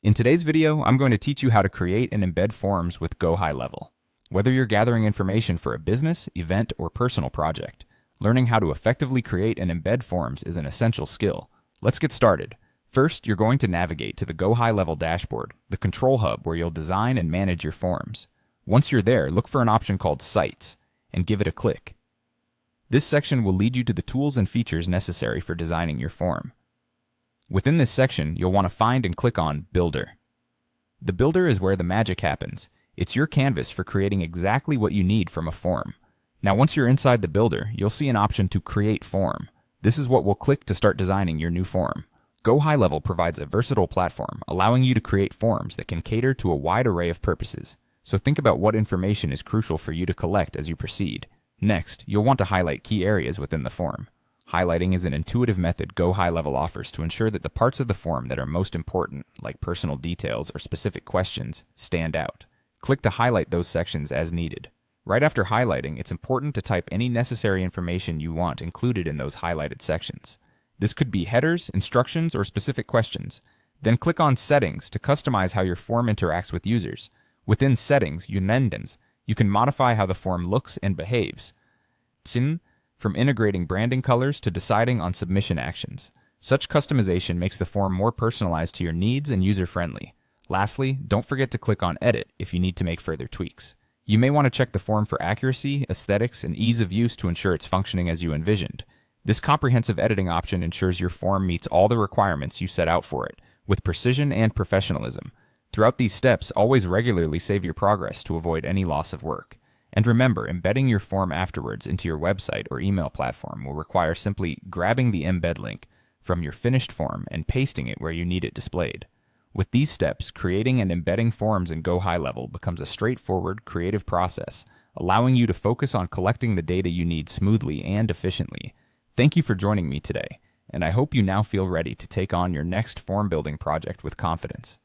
In today's video, I'm going to teach you how to create and embed forms with GoHighLevel. Whether you're gathering information for a business, event, or personal project, learning how to effectively create and embed forms is an essential skill. Let's get started. First, you're going to navigate to the GoHighLevel dashboard, the control hub where you'll design and manage your forms. Once you're there, look for an option called Sites and give it a click. This section will lead you to the tools and features necessary for designing your form. Within this section, you'll want to find and click on Builder. The Builder is where the magic happens. It's your canvas for creating exactly what you need from a form. Now, once you're inside the Builder, you'll see an option to Create Form. This is what we'll click to start designing your new form. GoHighLevel provides a versatile platform, allowing you to create forms that can cater to a wide array of purposes. So think about what information is crucial for you to collect as you proceed. Next, you'll want to highlight key areas within the form. Highlighting is an intuitive method GoHighLevel offers to ensure that the parts of the form that are most important, like personal details or specific questions, stand out. Click to highlight those sections as needed. Right after highlighting, it's important to type any necessary information you want included in those highlighted sections. This could be headers, instructions, or specific questions. Then click on Settings to customize how your form interacts with users. Within Settings, you can modify how the form looks and behaves. From integrating branding colors to deciding on submission actions. Such customization makes the form more personalized to your needs and user-friendly. Lastly, don't forget to click on Edit if you need to make further tweaks. You may want to check the form for accuracy, aesthetics, and ease of use to ensure it's functioning as you envisioned. This comprehensive editing option ensures your form meets all the requirements you set out for it, with precision and professionalism. Throughout these steps, always regularly save your progress to avoid any loss of work. And remember, embedding your form afterwards into your website or email platform will require simply grabbing the embed link from your finished form and pasting it where you need it displayed. With these steps, creating and embedding forms in GoHighLevel becomes a straightforward, creative process, allowing you to focus on collecting the data you need smoothly and efficiently. Thank you for joining me today, and I hope you now feel ready to take on your next form building project with confidence.